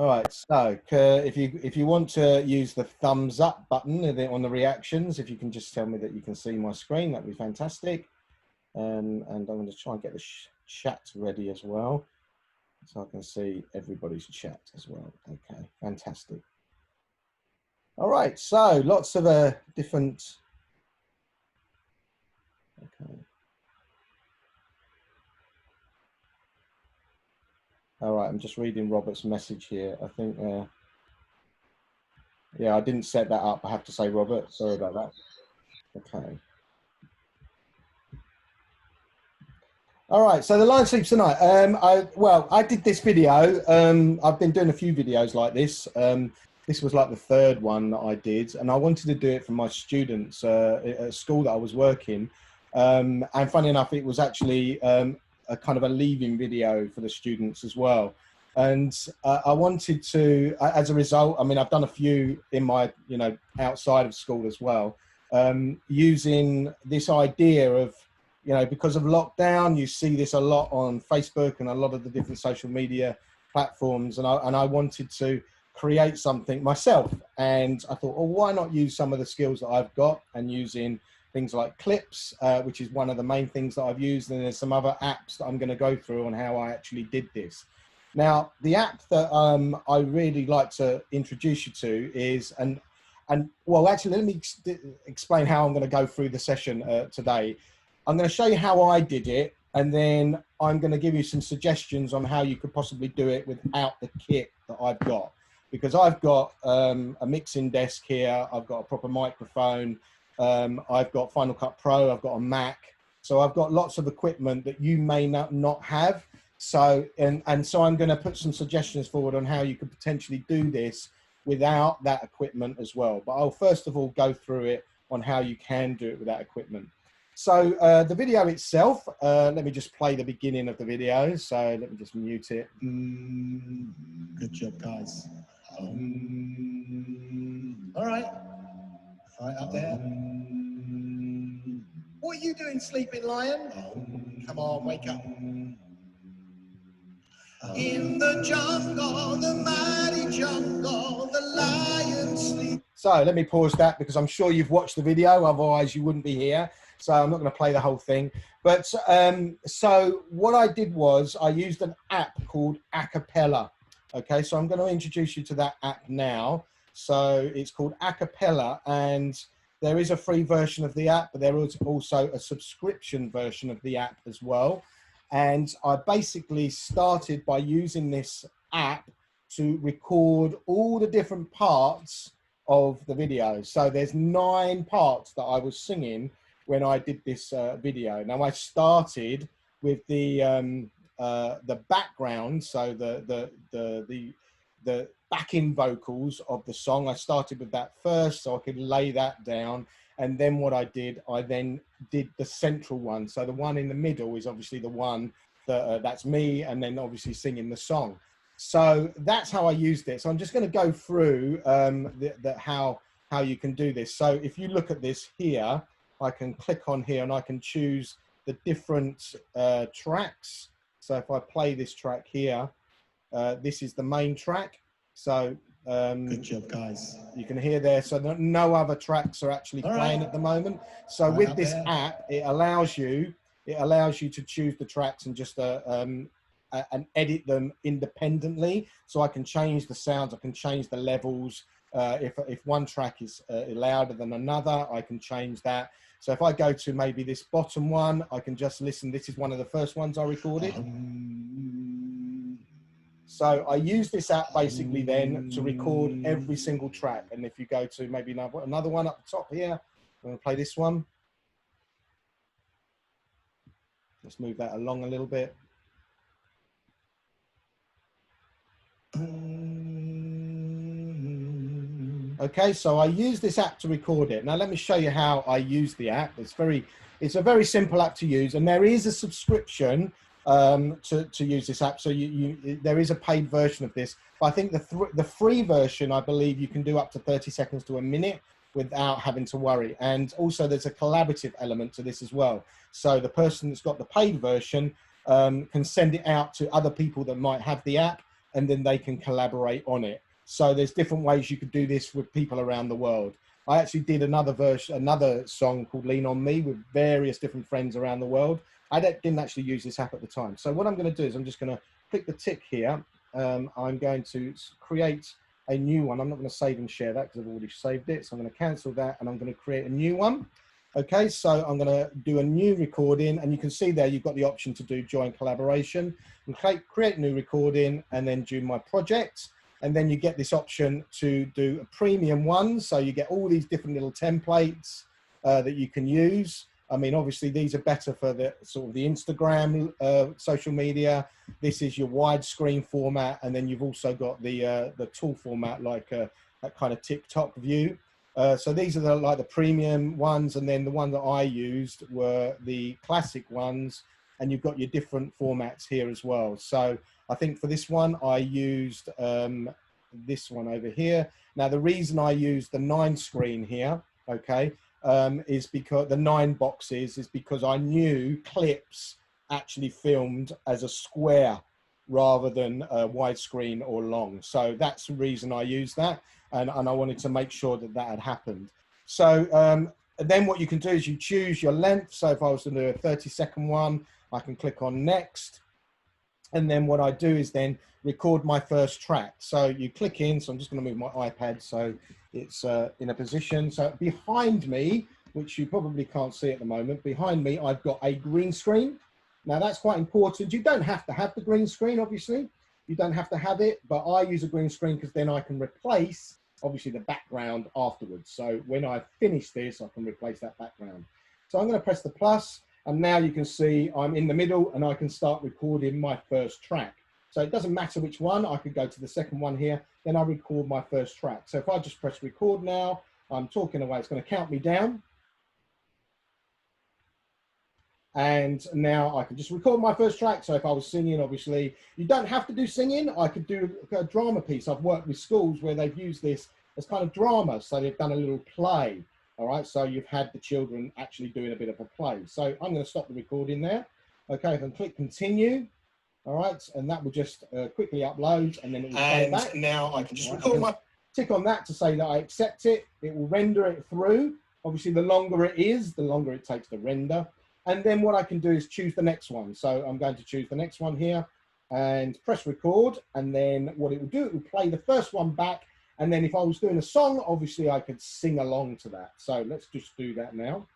All right, so if you want to use the thumbs up button on the reactions, if you can just tell me that you can see my screen, that'd be fantastic. And I'm going to try and get the chat ready as well, so I can see everybody's chat as well. Okay, fantastic. All right, so lots of different. Okay. All right, I'm just reading Robert's message here. I think, yeah, I didn't set that up, I have to say, Robert. Sorry about that. Okay. All right, so the Lion Sleeps Tonight. I did this video. I've been doing a few videos like this. This was like the third one that I did, and I wanted to do it for my students at a school that I was working. And funny enough, it was actually a kind of a leaving video for the students as well. And I wanted to, as a result, I mean, I've done a few in my, outside of school as well, using this idea of, because of lockdown, you see this a lot on Facebook and a lot of the different social media platforms. And I wanted to create something myself. And I thought, well, why not use some of the skills that I've got and using things like clips, which is one of the main things that I've used. And there's some other apps that I'm going to go through on how I actually did this. Now, the app that I really like to introduce you to is, well, actually, let me explain how I'm going to go through the session today. I'm going to show you how I did it, and then I'm going to give you some suggestions on how you could possibly do it without the kit that I've got. Because I've got a mixing desk here, I've got a proper microphone, I've got Final Cut Pro, I've got a Mac. So I've got lots of equipment that you may not have. So, so I'm going to put some suggestions forward on how you could potentially do this without that equipment as well. But I'll first of all go through it on how you can do it without equipment. So the video itself, let me just play the beginning of the video. So let me just mute it. Good job, guys. All right. Right up there. What are you doing, sleeping lion? Come on, wake up. In the jungle, the mighty jungle, the lion sleeps. So let me pause that because I'm sure you've watched the video, otherwise you wouldn't be here. So I'm not going to play the whole thing. But so what I did was I used an app called Acapella. Okay, so I'm going to introduce you to that app now. So it's called Acapella, and there is a free version of the app, but there is also a subscription version of the app as well. And I basically started by using this app to record all the different parts of the video. So there's 9 parts that I was singing when I did this video. Now I started with the background, so the backing vocals of the song. I started with that first so I could lay that down. And then what I then did the central one. So the one in the middle is obviously the one that's me, and then obviously singing the song. So that's how I used it. So I'm just going to go through how you can do this. So if you look at this here, I can click on here and I can choose the different tracks. So if I play this track here, this is the main track. So good job, guys. You can hear there, so no other tracks are actually playing at the moment. So with this app, it allows you to choose the tracks and just and edit them independently. So I can change the sounds, I can change the levels. If one track is louder than another, I can change that. So if I go to maybe this bottom one, I can just listen. This is one of the first ones I recorded. So I use this app basically then to record every single track. And if you go to maybe another one up the top here, I'm going to play this one. Let's move that along a little bit. Okay, so I use this app to record it. Now let me show you how I use the app. It's a very simple app to use, and there is a subscription to use this app. So there is a paid version of this. But I think the free version, I believe you can do up to 30 seconds to a minute without having to worry. And also there's a collaborative element to this as well. So the person that's got the paid version can send it out to other people that might have the app. and then they can collaborate on it. So there's different ways you could do this with people around the world. I actually did another song called Lean On Me with various different friends around the world. I didn't actually use this app at the time. So what I'm going to do is I'm just going to click the tick here. I'm going to create a new one. I'm not going to save and share that because I've already saved it. So I'm going to cancel that and I'm going to create a new one. Okay, so I'm going to do a new recording, and you can see there you've got the option to do join collaboration and create new recording, and then do my project. And then you get this option to do a premium one. So you get all these different little templates that you can use. I mean, obviously these are better for the sort of the Instagram social media. This is your widescreen format. And then you've also got the tool format, like that kind of TikTok view. So these are like the premium ones. And then the one that I used were the classic ones. And you've got your different formats here as well. So I think for this one, I used this one over here. Now, the reason I used the 9 screen here, okay, is because the 9 boxes is because I knew clips actually filmed as a square rather than widescreen or long. So that's the reason I used that. And I wanted to make sure that that had happened. So then what you can do is you choose your length. So if I was to do a 30-second one, I can click on next. And then what I do is then record my first track. So you click in, so I'm just going to move my iPad so it's in a position. So behind me, which you probably can't see at the moment, behind me, I've got a green screen. Now that's quite important. You don't have to have the green screen, obviously. You don't have to have it, but I use a green screen because then I can replace, obviously, the background afterwards. So when I finish this, I can replace that background. So I'm going to press the plus. And now you can see I'm in the middle and I can start recording my first track. So it doesn't matter which one. I could go to the second one here, then I record my first track. So if I just press record now, I'm talking away, it's going to count me down. And now I can just record my first track. So if I was singing, obviously, you don't have to do singing. I could do a drama piece. I've worked with schools where they've used this as kind of drama. So they've done a little play. All right, so you've had the children actually doing a bit of a play. So I'm going to stop the recording there. Okay, I can click continue. All right, and that will just quickly upload, and then it will play back. And now I can just record my... Tick on that to say that I accept it. It will render it through. Obviously, the longer it is, the longer it takes to render. And then what I can do is choose the next one. So I'm going to choose the next one here and press record. And then what it will do, it will play the first one back. And then if I was doing a song, obviously I could sing along to that. So let's just do that now.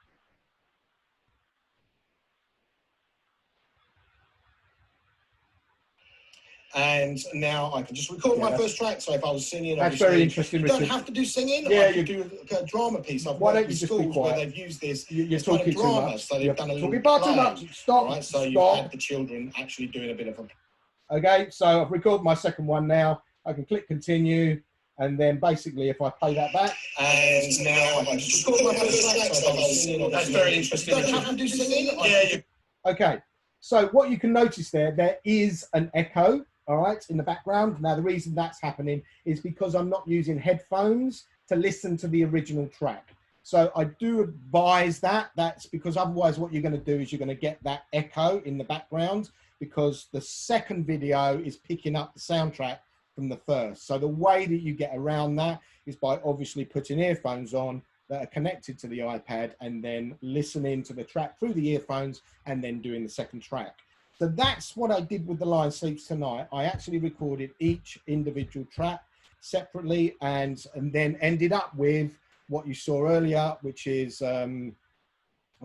And now I can just record my first track. So if I was singing, that's very interesting. You don't have to do singing. Yeah, you do a drama piece. I've why worked don't you with just schools be quiet? where they've used this. You're talking kind of drama, too much. So they've done a little too much. Stop. Right, so stop. you've had the children actually doing a bit of a... Okay, so I've recorded my second one now. I can click continue. And then basically, if I play that back, and now I can just record my first track. That's very interesting. You don't have to do singing. Yeah. Okay, so what you can notice there is an echo, all right, in the background. Now, the reason that's happening is because I'm not using headphones to listen to the original track. So I do advise that. That's because otherwise what you're going to do is you're going to get that echo in the background because the second video is picking up the soundtrack from the first. So the way that you get around that is by obviously putting earphones on that are connected to the iPad and then listening to the track through the earphones and then doing the second track. So that's what I did with The Lion Sleeps Tonight. I actually recorded each individual track separately and then ended up with what you saw earlier, which is, I've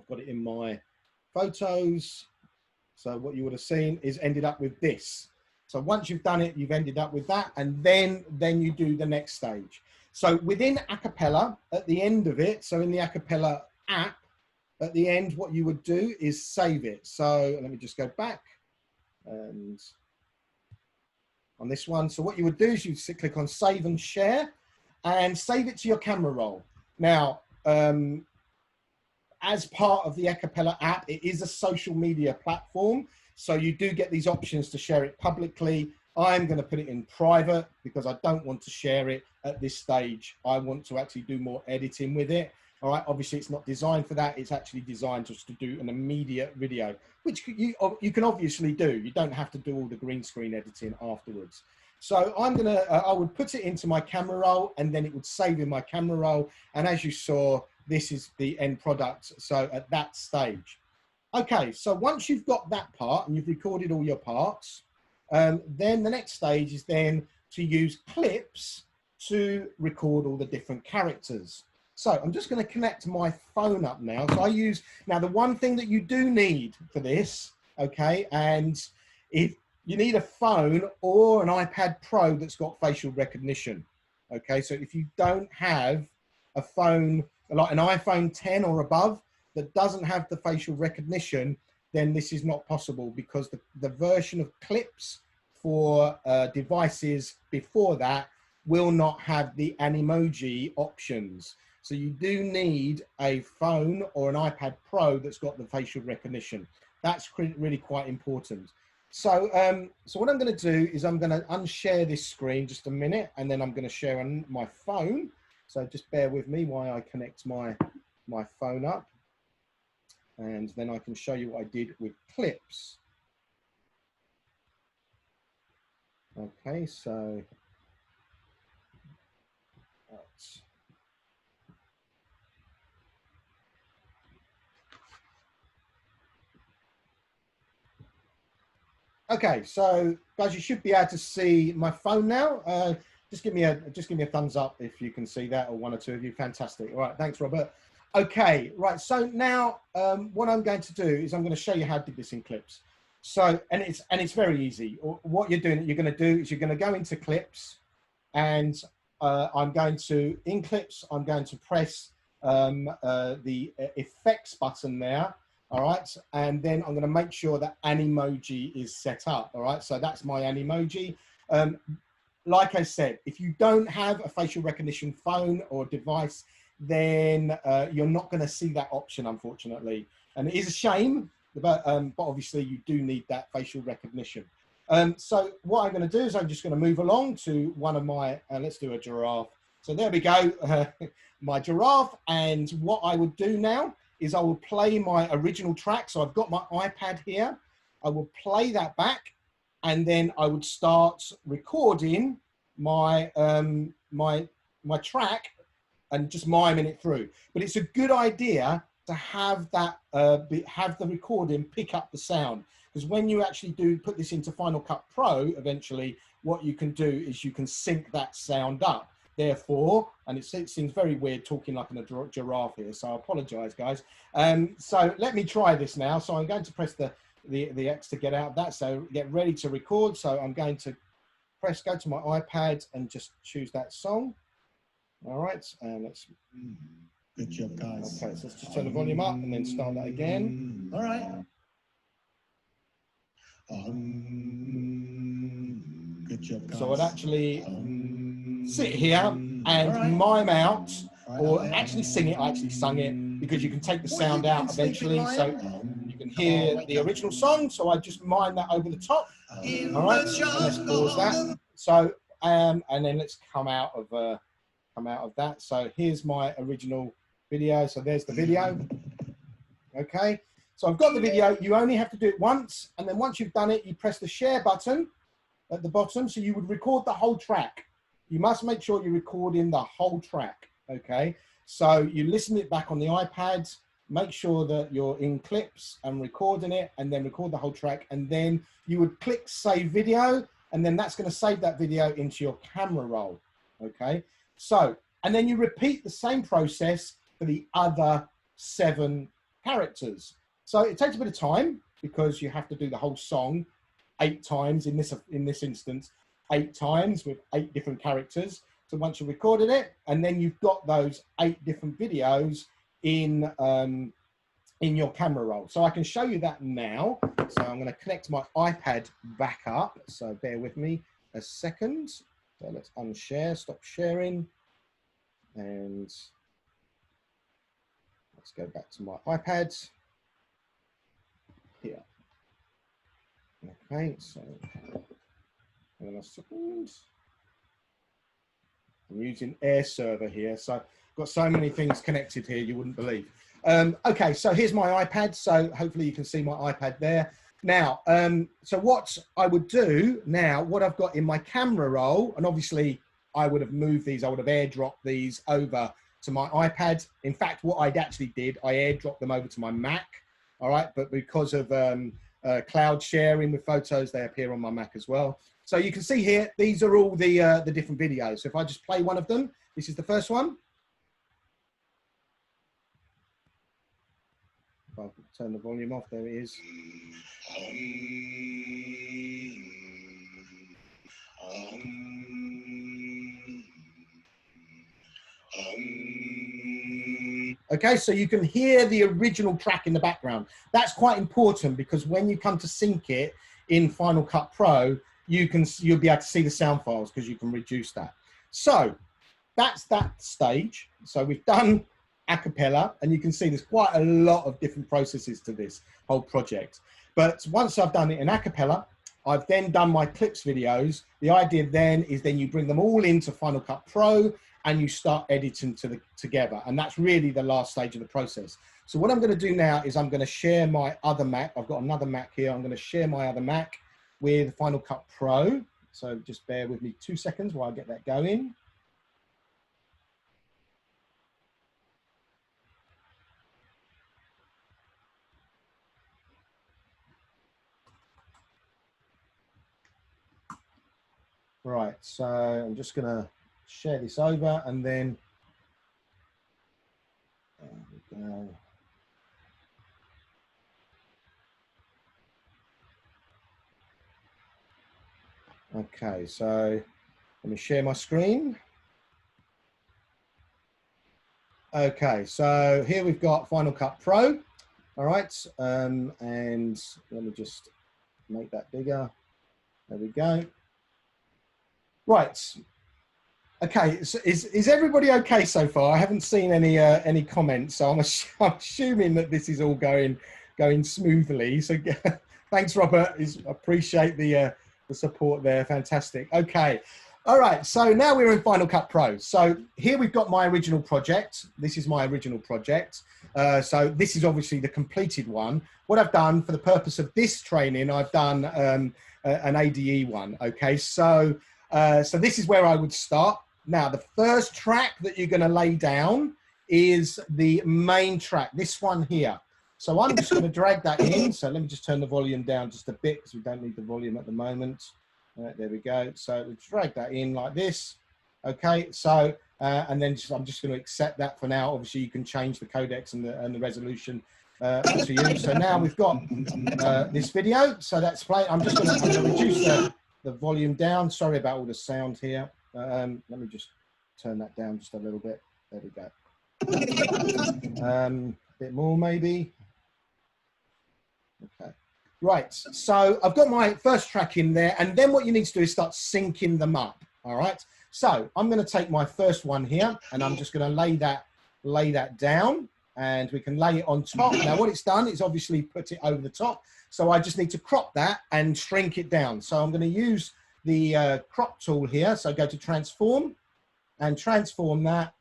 got it in my photos. So what you would have seen is ended up with this. So once you've done it, you've ended up with that, and then you do the next stage. So within Acapella, at the end of it, so in the Acapella app, at the end, what you would do is save it. So let me just go back and on this one. So what you would do is you click on save and share and save it to your camera roll. Now, as part of the Acapella app, it is a social media platform. So you do get these options to share it publicly. I'm going to put it in private because I don't want to share it at this stage. I want to actually do more editing with it. All right. Obviously, it's not designed for that. It's actually designed just to do an immediate video, which you can obviously do. You don't have to do all the green screen editing afterwards. So I'm gonna, I would put it into my camera roll and then it would save in my camera roll. And as you saw, this is the end product. So at that stage. Okay, so once you've got that part and you've recorded all your parts, then the next stage is then to use clips to record all the different characters. So I'm just going to connect my phone up now. So I use, now the one thing that you do need for this, okay, and if you need a phone or an iPad Pro that's got facial recognition, okay, so if you don't have a phone, like an iPhone 10 or above, that doesn't have the facial recognition, then this is not possible because the version of clips for devices before that will not have the Animoji options. So you do need a phone or an iPad Pro that's got the facial recognition. That's really quite important. So, so what I'm going to do is I'm going to unshare this screen just a minute, and then I'm going to share on my phone. So just bear with me while I connect my phone up, and then I can show you what I did with clips. Okay, so that's, okay, so guys, you should be able to see my phone now. Just give me a thumbs up if you can see that, or one or two of you. Fantastic. All right, thanks, Robert. Okay, right. So now what I'm going to do is I'm going to show you how I did this in clips. So and it's very easy. What you're going to do is you're going to go into clips, and I'm going to in clips. I'm going to press the effects button there. All right, and then I'm going to make sure that Animoji is set up. All right, so that's my Animoji. Like I said, if you don't have a facial recognition phone or device, then you're not going to see that option, unfortunately. And it is a shame, but obviously you do need that facial recognition. So what I'm going to do is I'm just going to move along to one of my, let's do a giraffe. So there we go, my giraffe. And what I would do now is I will play my original track. So I've got my iPad here. I will play that back, and then I would start recording my my track and just miming it through. But it's a good idea to have that have the recording pick up the sound, because when you actually do put this into Final Cut Pro eventually, what you can do is you can sync that sound up. Therefore, and it seems very weird talking like a giraffe here, so I apologize, guys. So let me try this now. So I'm going to press the X to get out of that. So get ready to record. So I'm going to go to my iPad and just choose that song. All right, and let's. Good job, guys. Okay, so let's just turn the volume up and then start that again. All right. Good job, guys. So I'd actually sit here and mime out, or actually sing it. I actually sung it because you can take the sound out eventually, so you can hear the original song. So I just mime that over the top. All right, so let's pause that. So and then let's come out of that. So here's my original video. So there's the video. Okay, so I've got the video. You only have to do it once, and then once you've done it, you press the share button at the bottom. So you would record the whole track. You must make sure you're recording the whole track. Okay, so you listen it back on the iPad, make sure that you're in clips and recording it, and then record the whole track, and then you would click save video, and then that's going to save that video into your camera roll. Okay, so and then you repeat the same process for the other 7 characters. So it takes a bit of time because you have to do the whole song 8 times in this instance, 8 times with 8 different characters. So once you've recorded it, and then you've got those 8 different videos in your camera roll. So I can show you that now. So I'm going to connect my iPad back up. So bear with me a second. So let's unshare, stop sharing, and let's go back to my iPad here. Okay, so hang on a second. I'm using Air Server here, so I've got so many things connected here you wouldn't believe. Okay, so here's my iPad. So hopefully you can see my iPad there. Now, so what I would do now, what I've got in my camera roll, and obviously I would have moved these, I would have airdropped these over to my iPad. In fact, what I'd actually did, I airdropped them over to my Mac, all right? But because of cloud sharing with photos, they appear on my Mac as well. So you can see here, these are all the different videos. So if I just play one of them, this is the first one. If I turn the volume off, there it is. Okay, so you can hear the original track in the background. That's quite important because when you come to sync it in Final Cut Pro, you'll be able to see the sound files because you can reduce that. So that's that stage. So we've done Acapella, and you can see there's quite a lot of different processes to this whole project. But once I've done it in Acapella, I've then done my clips videos. The idea then is then you bring them all into Final Cut Pro and you start editing together. And that's really the last stage of the process. So what I'm going to do now is I'm going to share my other Mac. I've got another Mac here. I'm going to share my other Mac with Final Cut Pro. So just bear with me 2 seconds while I get that going. Right, so I'm just going to share this over and then, there we go. Okay, so let me share my screen. Okay, so here we've got Final Cut Pro. All right, and let me just make that bigger. There we go. Right. Okay, so is everybody okay so far? I haven't seen any comments, so I'm assuming that this is all going smoothly. So thanks, Robert. Appreciate the support there. Fantastic. Okay. All right. So now we're in Final Cut Pro. So here we've got my original project. This is my original project. So this is obviously the completed one. What I've done for the purpose of this training, I've done an ADE one. Okay. So this is where I would start. Now, the first track that you're going to lay down is the main track, this one here. So I'm just going to drag that in. So let me just turn the volume down just a bit because we don't need the volume at the moment. There we go. So we drag that in like this. Okay, so, and then I'm just going to accept that for now. Obviously, you can change the codecs and the resolution to you. So now we've got this video. So that's play. I'm just going to reduce the volume down. Sorry about all the sound here. Let me just turn that down just a little bit. There we go. A bit more maybe. Okay. Right. So I've got my first track in there, and then what you need to do is start syncing them up. All right. So I'm going to take my first one here, and I'm just going to lay that down, and we can lay it on top. Now what it's done is obviously put it over the top. So I just need to crop that and shrink it down. So I'm going to use the crop tool here. So go to transform and transform that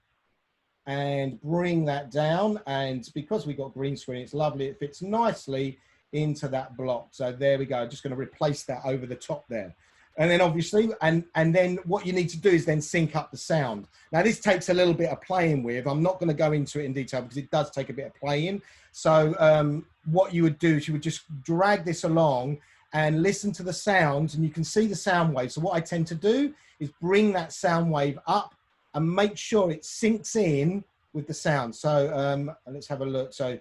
and bring that down. And because we got green screen, it's lovely. It fits nicely into that block. So there we go. Just going to replace that over the top there. And then obviously, and then what you need to do is then sync up the sound. Now this takes a little bit of playing with. I'm not going to go into it in detail because it does take a bit of playing. So what you would do is you would just drag this along and listen to the sounds, and you can see the sound wave. So what I tend to do is bring that sound wave up and make sure it sinks in with the sound. So let's have a look. So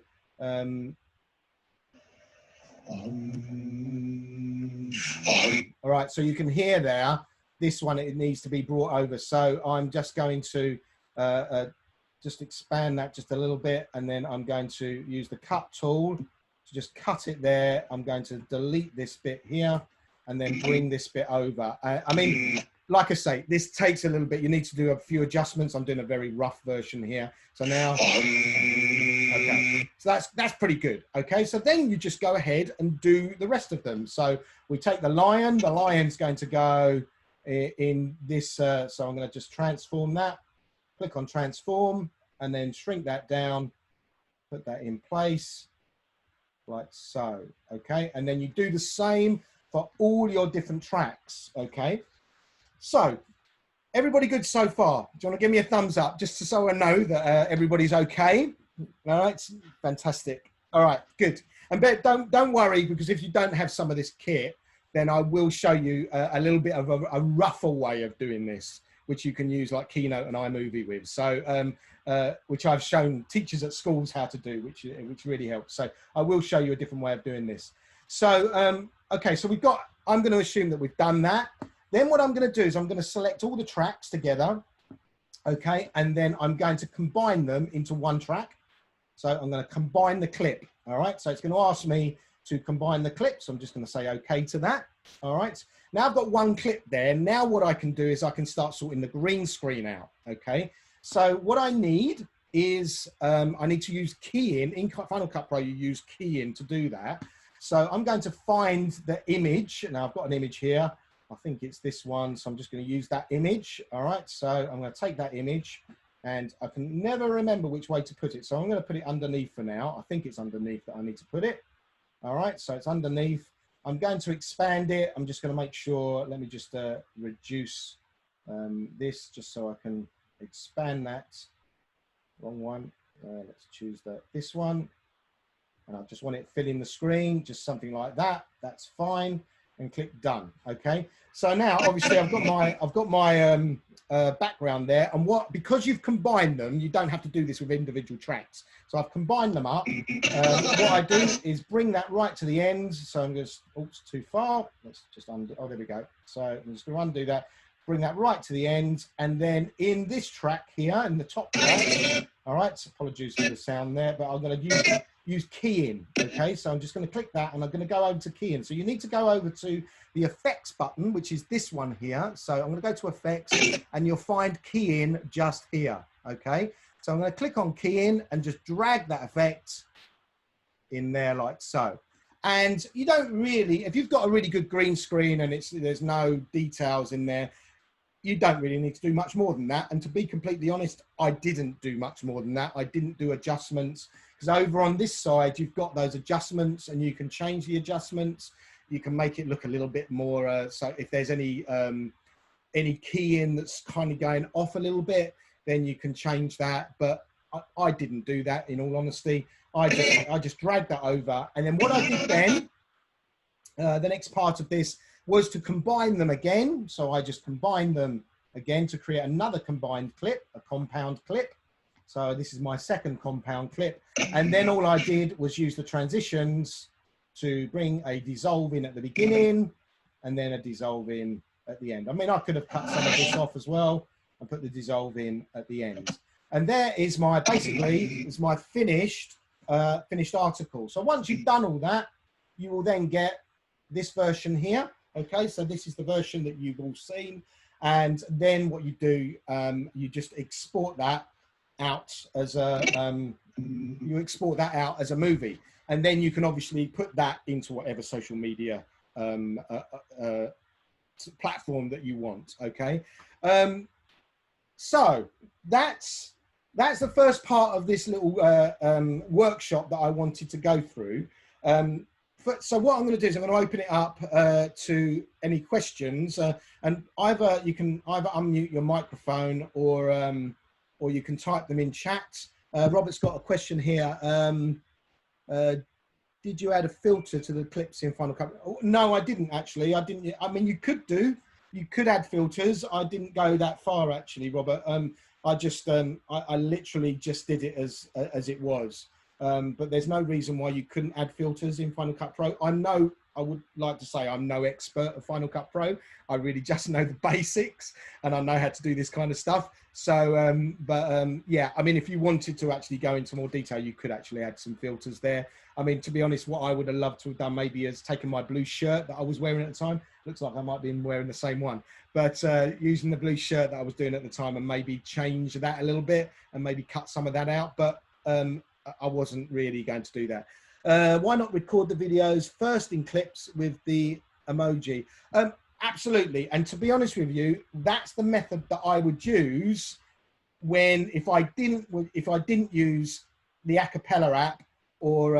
all right, so you can hear there, this one, it needs to be brought over. So I'm just going to just expand that just a little bit, and then I'm going to use the cut tool to just cut it there. I'm going to delete this bit here and then bring this bit over. I mean, like I say, this takes a little bit. You need to do a few adjustments. I'm doing a very rough version here. So now, okay, so that's pretty good. Okay, so then you just go ahead and do the rest of them. So we take the lion's going to go in this. So I'm going to just transform that, click on transform, and then shrink that down, put that in place. like so, okay? And then you do the same for all your different tracks, okay? So, everybody good so far? Do you want to give me a thumbs up just so I know that everybody's okay? All right, fantastic. All right, good. And don't worry, because if you don't have some of this kit, then I will show you a little bit of a rougher way of doing this, which you can use like Keynote and iMovie with. So, which I've shown teachers at schools how to do, which really helps. So I will show you a different way of doing this. So, okay, so I'm going to assume that we've done that. Then what I'm going to do is I'm going to select all the tracks together, okay, and then I'm going to combine them into one track. So I'm going to combine the clip, all right? So it's going to ask me to combine the clip, so I'm just going to say okay to that, all right? Now I've got one clip there. Now what I can do is I can start sorting the green screen out, okay? So what I need is, I need to use key in Final Cut Pro, you use key in to do that. So I'm going to find the image. Now I've got an image here. I think it's this one, so I'm just going to use that image. All right, so I'm going to take that image, and I can never remember which way to put it. So I'm going to put it underneath for now. I think it's underneath that I need to put it. All right, so it's underneath. I'm going to expand it. I'm just going to make sure, let me just reduce this just so I can expand that. Wrong one. Let's choose this one. And I just want it filling the screen, just something like that. That's fine. And click done. Okay. So now, obviously, I've got my background there. And because you've combined them, you don't have to do this with individual tracks. So I've combined them up. What I do is bring that right to the end. So I'm just, oops, too far. Let's just undo. Oh, there we go. So I'm just going to undo that. Bring that right to the end. And then in this track here, in the top track, all right, so apologies for the sound there, but I'm going to use key in, okay? So I'm just going to click that and I'm going to go over to key in. So you need to go over to the effects button, which is this one here. So I'm going to go to effects and you'll find key in just here, okay? So I'm going to click on key in and just drag that effect in there like so. And you don't really, if you've got a really good green screen and there's no details in there, you don't really need to do much more than that. And to be completely honest, I didn't do much more than that. I didn't do adjustments, because over on this side, you've got those adjustments and you can change the adjustments. You can make it look a little bit more, so if there's any key in that's kind of going off a little bit, then you can change that. But I didn't do that, in all honesty. I just dragged that over. And then what I did then, the next part of this was to combine them again. So I just combined them again to create another combined clip, a compound clip. So this is my second compound clip. And then all I did was use the transitions to bring a dissolve in at the beginning and then a dissolve in at the end. I mean, I could have cut some of this off as well and put the dissolve in at the end. And there is my, basically, is my finished article. So once you've done all that, you will then get this version here. Okay, so this is the version that you've all seen. And then what you do, you just export that out as a, movie. And then you can obviously put that into whatever social media platform that you want, okay? So that's the first part of this little workshop that I wanted to go through. So what I'm going to do is I'm going to open it up to any questions, and you can either unmute your microphone or you can type them in chat. Robert's got a question here. Did you add a filter to the clips in Final Cut? Oh, no, I didn't actually. I didn't. I mean, you could add filters. I didn't go that far actually, Robert. I just I literally just did it as it was. But there's no reason why you couldn't add filters in Final Cut Pro. I would like to say I'm no expert at Final Cut Pro. I really just know the basics and I know how to do this kind of stuff. So, yeah, I mean, if you wanted to actually go into more detail, you could actually add some filters there. I mean, to be honest, what I would have loved to have done maybe is taken my blue shirt that I was wearing at the time. Looks like I might be wearing the same one, but using the blue shirt that I was doing at the time and maybe change that a little bit and maybe cut some of that out. But I wasn't really going to do that. Why not record the videos first in clips with the emoji? Absolutely. And to be honest with you, that's the method that I would use if I didn't use the Acapella app or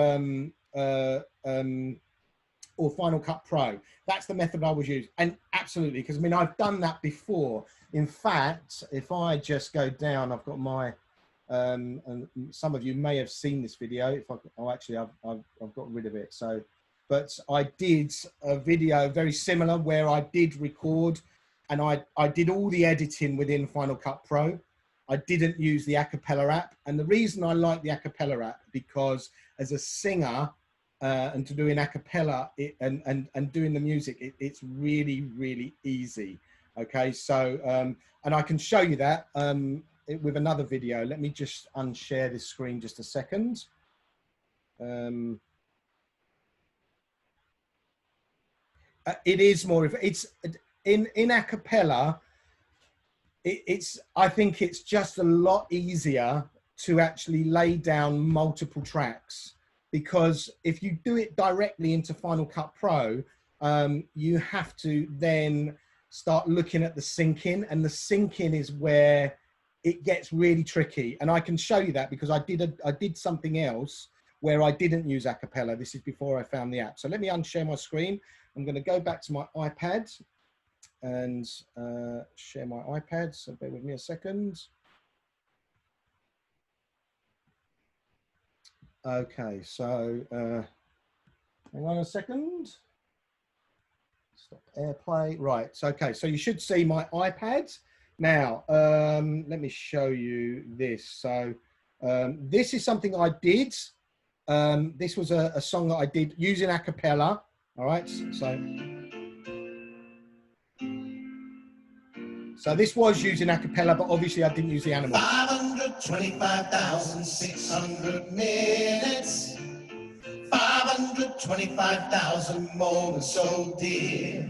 or Final Cut Pro. That's the method I was using. And absolutely, because I mean, I've done that before. In fact, if I just go down, I've got my, and some of you may have seen this video. If actually, I've got rid of it. So, but I did a video very similar where I did record and I did all the editing within Final Cut Pro. I didn't use the Acapella app. And the reason I like the Acapella app, because as a singer, and to do an acapella and doing the music, it's really, really easy. Okay, so and I can show you that with another video. Let me just unshare this screen just a second. It is more, it's in acapella. I think it's just a lot easier to actually lay down multiple tracks. Because if you do it directly into Final Cut Pro, you have to then start looking at the syncing, and the syncing is where it gets really tricky. And I can show you that because I did something else where I didn't use Acapella. This is before I found the app. So let me unshare my screen. I'm going to go back to my iPad and share my iPad. So bear with me a second. Okay, so hang on a second. Stop AirPlay. Right. So, okay, so you should see my iPad. Now, let me show you this. So this is something I did. This was a song that I did using Acapella. All right. So this was using Acapella, but obviously I didn't use the animals. 525,600 minutes, 525,000 moments so dear,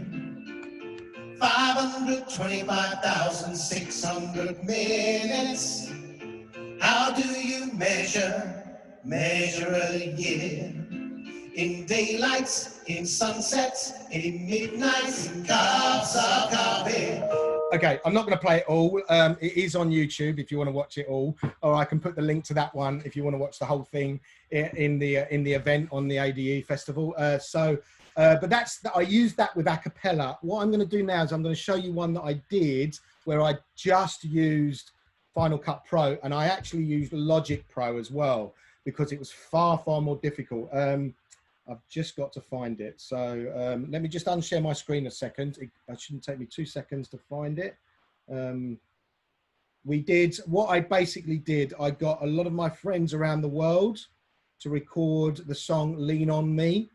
525,600 minutes. How do you measure a year? In daylights, in sunsets, in midnights, in cups of coffee. Okay, I'm not going to play it all. It is on YouTube if you want to watch it all, or I can put the link to that one if you want to watch the whole thing in the event on the ADE festival. But I used that with Acapella. What I'm going to do now is I'm going to show you one that I did where I just used Final Cut Pro, and I actually used Logic Pro as well because it was far, far more difficult. I've just got to find it. So let me just unshare my screen a second. It shouldn't take me 2 seconds to find it. What I basically did, I got a lot of my friends around the world to record the song Lean On Me.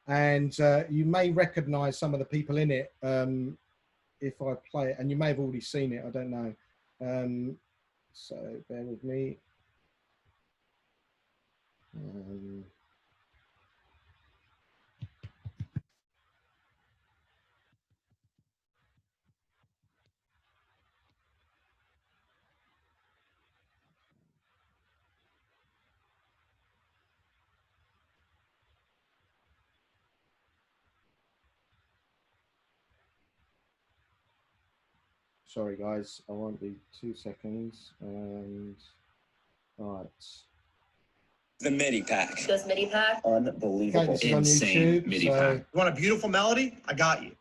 And you may recognize some of the people in it if I play it, and you may have already seen it, I don't know. So bear with me. Sorry guys, I won't be 2 seconds. And all right. The MIDI pack. Goes MIDI pack. Unbelievable. Okay, this is on Insane YouTube, MIDI so pack. You want a beautiful melody? I got you.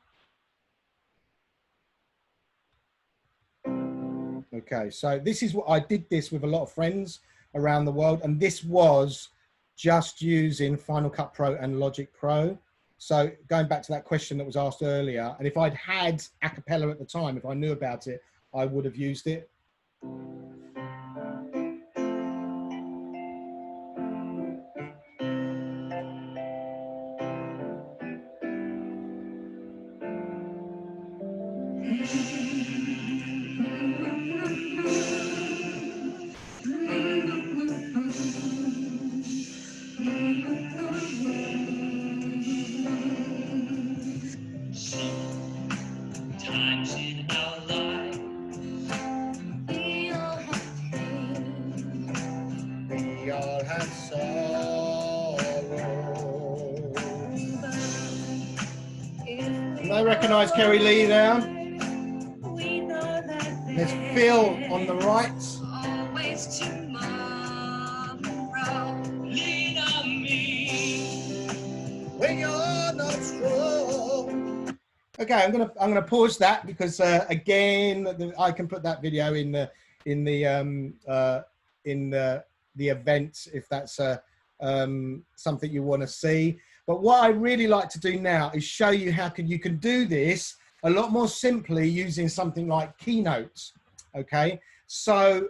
okay, so this is what I did this with a lot of friends around the world, and this was just using Final Cut Pro and Logic Pro. So going back to that question that was asked earlier, and if I'd had Acapella at the time, if I knew about it, I would have used it. Sometimes in our life, we all have pain. We all have sorrow. And I recognise Kerry Lee there. There's Phil on the right. Always tomorrow. Lean on me. Okay, I'm gonna pause that because again, I can put that video in the event if that's something you want to see. But what I really like to do now is show you how you can do this a lot more simply using something like Keynote. Okay, so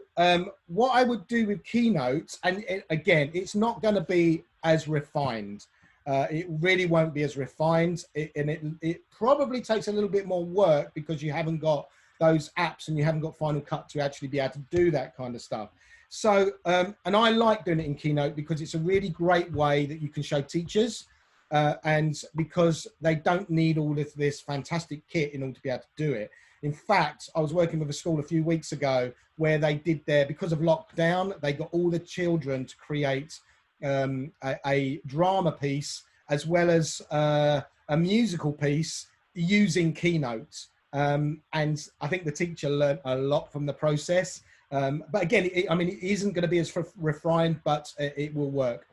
what I would do with Keynote, and again, it's not going to be as refined. It really won't be as refined, and it probably takes a little bit more work because you haven't got those apps and you haven't got Final Cut to actually be able to do that kind of stuff. So, and I like doing it in Keynote because it's a really great way that you can show teachers, and because they don't need all of this fantastic kit in order to be able to do it. In fact, I was working with a school a few weeks ago where they did because of lockdown, they got all the children to create a drama piece as well as a musical piece using Keynote. And I think the teacher learned a lot from the process. But again, I mean, it isn't going to be as refined, but it will work.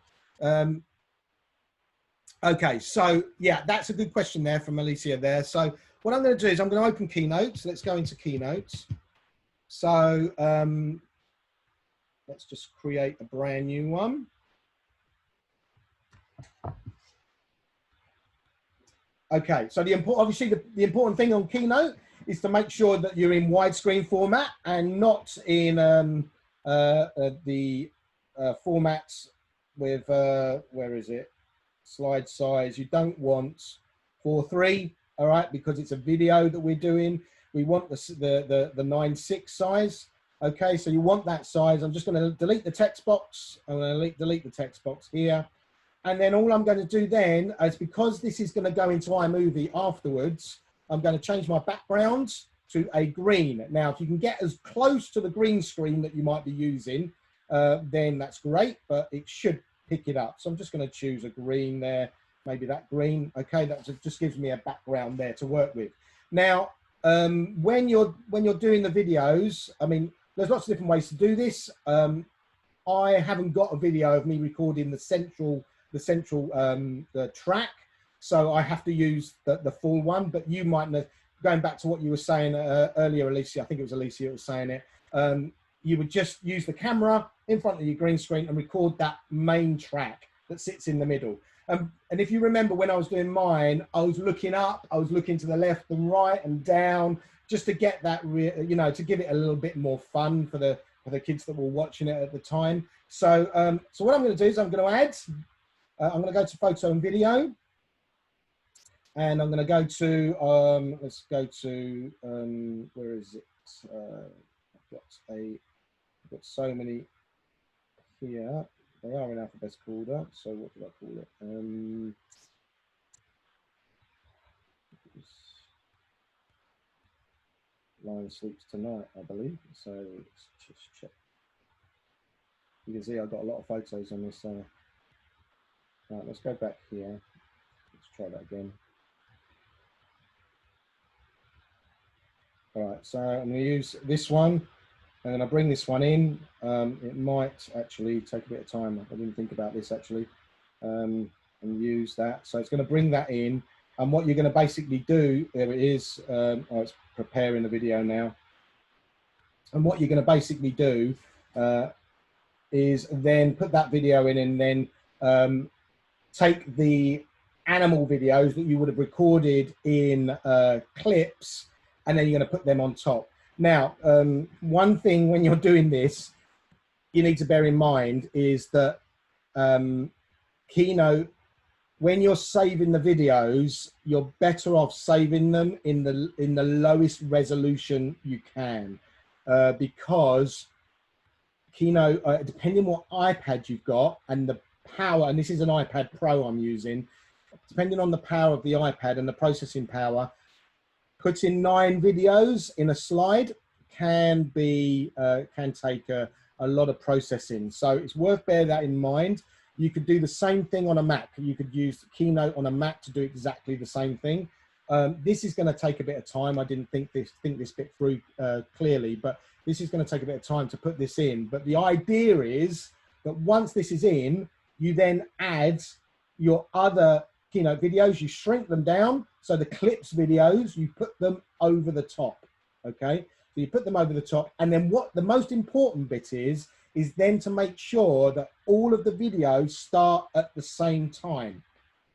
Okay, so yeah, that's a good question there from Alicia there. So what I'm going to do is I'm going to open Keynote. Let's go into Keynote. So let's just create a brand new one. Okay, so obviously the important thing on Keynote is to make sure that you're in widescreen format and not in the formats with, where is it? Slide size. You don't want 4:3, all right, because it's a video that we're doing. We want the 9:6 size. Okay, so you want that size. I'm just going to delete the text box. I'm going to delete the text box here. And then all I'm going to do then is, because this is going to go into iMovie afterwards, I'm going to change my background to a green. Now, if you can get as close to the green screen that you might be using, then that's great, but it should pick it up. So I'm just going to choose a green there, maybe that green. Okay, that just gives me a background there to work with. Now, when you're doing the videos, I mean, there's lots of different ways to do this. I haven't got a video of me recording the central track, so I have to use the full one. But you might know, going back to what you were saying earlier, Alicia, I think it was Alicia that was saying it, you would just use the camera in front of your green screen and record that main track that sits in the middle. And if you remember when I was doing mine, I was looking up, I was looking to the left and right and down, just to get that, to give it a little bit more fun for the kids that were watching it at the time. So, so what I'm going to do is I'm going to add, I'm going to go to photo and video, and I'm going to go to, let's go to, where is it? I've got so many here. They are in alphabetical order. So what did I call it? Lion Sleeps Tonight, I believe. So let's just check. You can see I've got a lot of photos on this. Right, let's go back here. Let's try that again. All right, so I'm going to use this one, and I bring this one in. It might actually take a bit of time. I didn't think about this actually, and use that. So it's going to bring that in, and what you're going to basically do, there it is. Oh, it's preparing the video now. And what you're going to basically do is then put that video in, and then take the animal videos that you would have recorded in clips, and then you're going to put them on top. Now, one thing when you're doing this, you need to bear in mind is that Keynote, when you're saving the videos, you're better off saving them in the lowest resolution you can, because Keynote, depending on what iPad you've got and the power, and this is an iPad Pro I'm using, depending on the power of the iPad and the processing power, putting 9 videos in a slide can take a lot of processing. So it's worth bearing that in mind. You could do the same thing on a Mac. You could use Keynote on a Mac to do exactly the same thing. This is going to take a bit of time. I didn't think this bit through clearly, but this is going to take a bit of time to put this in. But the idea is that once this is in, you then add your other Keynote videos, you shrink them down So the clips videos, you put them over the top, okay? So you put them over the top, and then what the most important bit is then to make sure that all of the videos start at the same time.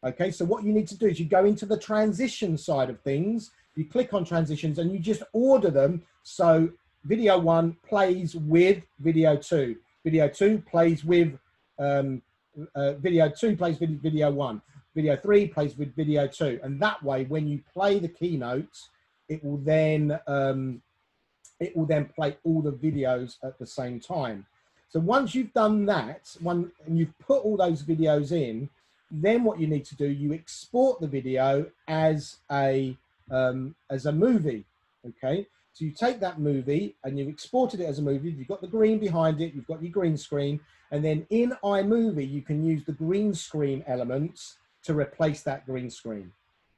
Okay, so what you need to do is you go into the transition side of things, you click on transitions and you just order them. So video 1 plays with video 2, video 2 plays with video 2 plays with video 1, video 3 plays with video 2, and that way when you play the keynote, it will then play all the videos at the same time. So once you've done that, and you've put all those videos in, then what you need to do, you export the video as a movie, okay? So you take that movie and you've exported it as a movie, you've got the green behind it, you've got your green screen, and then in iMovie, you can use the green screen elements to replace that green screen,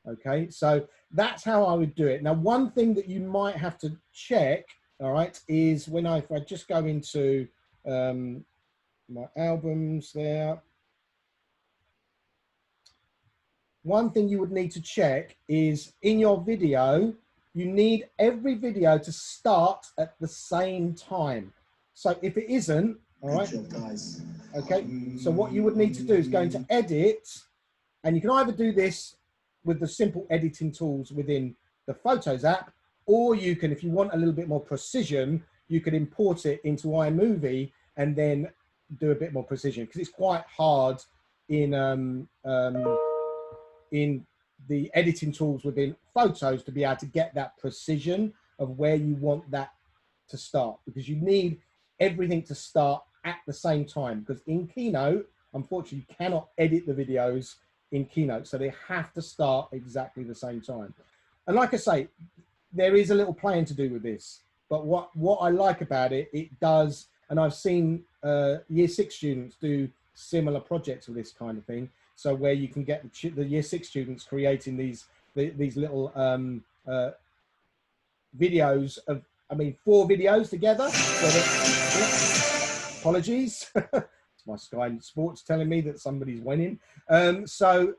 okay? So that's how I would do it. Now, one thing that you might have to check, all right, is if I just go into my albums there, one thing you would need to check is in your video, you need every video to start at the same time. So if it isn't, all right, Good job, guys. okay, so what you would need to do is go into edit, and you can either do this with the simple editing tools within the Photos app, or you can, if you want a little bit more precision, you could import it into iMovie and then do a bit more precision, because it's quite hard in the editing tools within Photos to be able to get that precision of where you want that to start, because you need everything to start at the same time, because in Keynote, unfortunately, you cannot edit the videos in Keynote, so they have to start exactly the same time. And like I say, there is a little playing to do with this, but what I like about it, it does, and I've seen Year 6 students do similar projects with this kind of thing, so where you can get the Year 6 students creating these little videos of, 4 videos together. Apologies. It's my Sky Sports telling me that somebody's winning. And I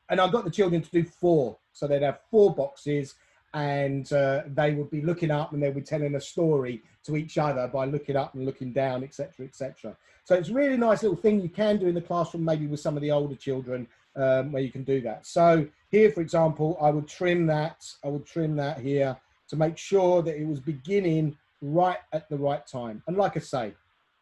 got the children to do 4. So they'd have 4 boxes, and they would be looking up and they would be telling a story to each other by looking up and looking down, etc., etc. So it's a really nice little thing you can do in the classroom, maybe with some of the older children, where you can do that. So here, for example, I would trim that. I would trim that here to make sure that it was beginning right at the right time. And like I say,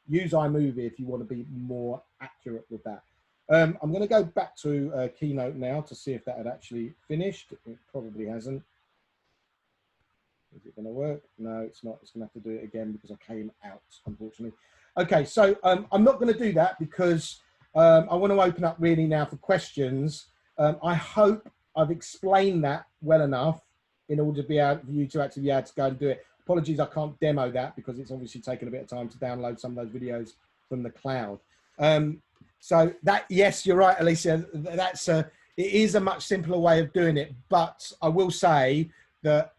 use iMovie if you want to be more accurate with that. I'm going to go back to Keynote now to see if that had actually finished. It probably hasn't. Is it going to work? No, it's not. It's going to have to do it again because I came out, unfortunately. Okay, so I'm not going to do that because I want to open up really now for questions. I hope I've explained that well enough in order to be able for you to actually be able to go and do it. Apologies, I can't demo that because it's obviously taken a bit of time to download some of those videos from the cloud. So that, yes, you're right, Alicia. That's it is a much simpler way of doing it, but I will say that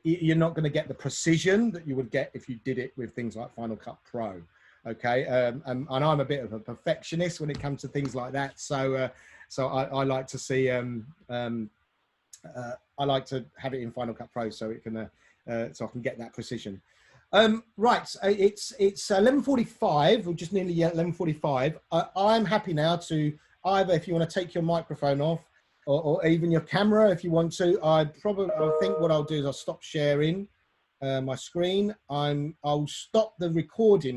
you're not going to get the precision that you would get if you did it with things like Final Cut Pro. Okay, and I'm a bit of a perfectionist when it comes to things like that. So I like to see I like to have it in Final Cut Pro so it can so I can get that precision. Right, it's 11:45. We're just nearly at 11:45. I'm happy now to either, if you want to take your microphone off, or even your camera if you want to. I think what I'll do is I'll stop sharing my screen. I'll stop the recording